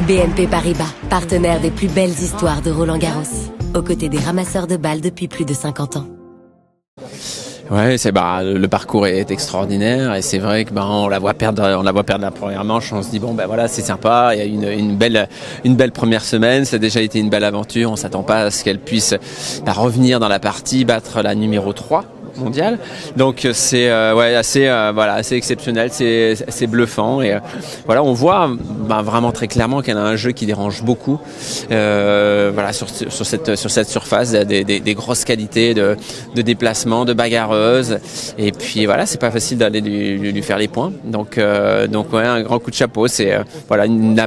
BNP Paribas, partenaire des plus belles histoires de Roland-Garros, aux côtés des ramasseurs de balles depuis plus de 50 ans. Ouais, le parcours est extraordinaire et c'est vrai que on la voit perdre la première manche. On se dit bon voilà, c'est sympa. Il y a une belle première semaine. Ça a déjà été une belle aventure. On s'attend pas à ce qu'elle puisse revenir dans la partie, battre la numéro 3 mondiale. Donc c'est assez exceptionnel, c'est bluffant et voilà, on voit vraiment très clairement qu'elle a un jeu qui dérange beaucoup. Sur cette surface, des grosses qualités de déplacement, de bagarreuse et puis voilà, c'est pas facile d'aller lui faire les points. Donc un grand coup de chapeau, c'est une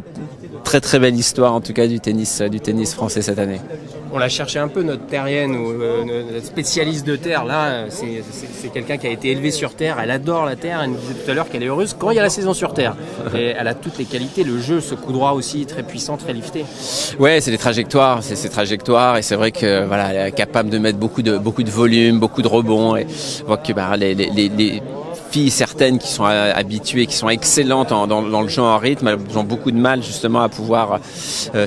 très très belle histoire en tout cas du tennis français cette année. On l'a cherché un peu, notre terrienne ou notre spécialiste de terre. Là, c'est quelqu'un qui a été élevé sur terre. Elle adore la terre. Elle nous disait tout à l'heure qu'elle est heureuse quand il y a la saison sur terre. Et elle a toutes les qualités. Le jeu, ce coup droit aussi, très puissant, très lifté. Ouais, c'est des trajectoires. C'est ces trajectoires. Et c'est vrai que elle est capable de mettre beaucoup de volume, beaucoup de rebonds. Et on voit que les filles certaines qui sont habituées, qui sont excellentes dans le jeu en rythme, elles ont beaucoup de mal justement à pouvoir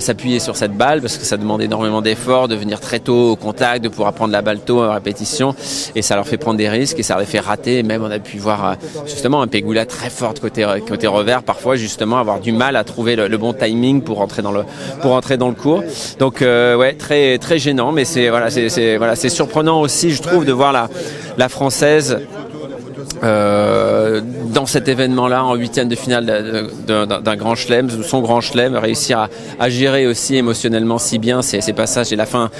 s'appuyer sur cette balle parce que ça demande énormément d'efforts, de venir très tôt au contact, de pouvoir prendre la balle tôt en répétition et ça leur fait prendre des risques et ça les fait rater. Et même on a pu voir justement un Pegula très forte côté revers, parfois justement avoir du mal à trouver le bon timing pour entrer dans le court. Donc très très gênant, mais c'est surprenant aussi, je trouve, de voir la française dans cet événement-là, en huitième de finale d'un grand chelem, son grand chelem, réussir à gérer aussi émotionnellement si bien ces passages et la fin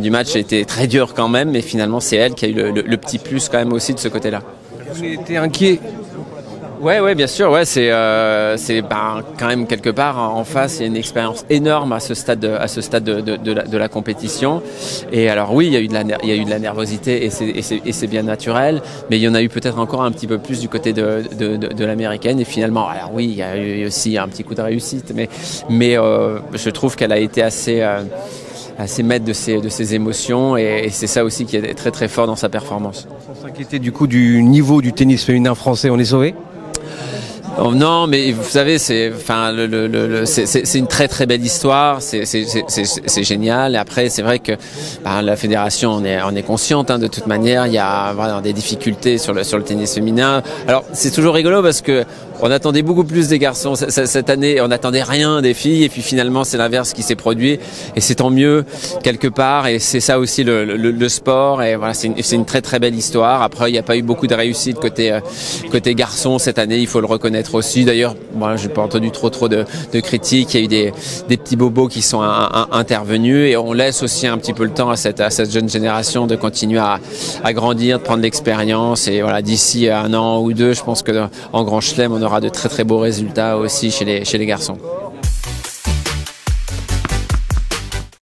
du match a été très dur quand même, mais finalement c'est elle qui a eu le petit plus quand même aussi de ce côté-là. Vous étiez inquiet? Ouais, bien sûr. Ouais, c'est quand même quelque part en face, il y a une expérience énorme à ce stade de la compétition. Et alors oui, il y a eu de la nervosité et c'est bien naturel, mais il y en a eu peut-être encore un petit peu plus du côté de l'américaine. Et finalement, alors oui, il y a eu aussi un petit coup de réussite, mais je trouve qu'elle a été assez maître de ses émotions et c'est ça aussi qui est très très fort dans sa performance. Sans s'inquiéter du coup du niveau du tennis féminin français, on est sauvé? Non, mais vous savez, c'est une très très belle histoire, c'est génial. Et après, c'est vrai que la fédération, on est consciente de toute manière. Il y a des difficultés sur le tennis féminin. Alors c'est toujours rigolo parce que on attendait beaucoup plus des garçons cette année. On n'attendait rien des filles et puis finalement c'est l'inverse qui s'est produit et c'est tant mieux quelque part. Et c'est ça aussi le sport. Et voilà, c'est une très très belle histoire. Après, il n'y a pas eu beaucoup de réussite côté garçons cette année. Il faut le reconnaître aussi. D'ailleurs, moi, j'ai pas entendu trop de critiques. Il y a eu des petits bobos qui sont intervenus et on laisse aussi un petit peu le temps à cette jeune génération de continuer à grandir, de prendre l'expérience. Et voilà, d'ici un an ou deux, je pense que en Grand Chelem, on aura de très très beaux résultats aussi chez les garçons.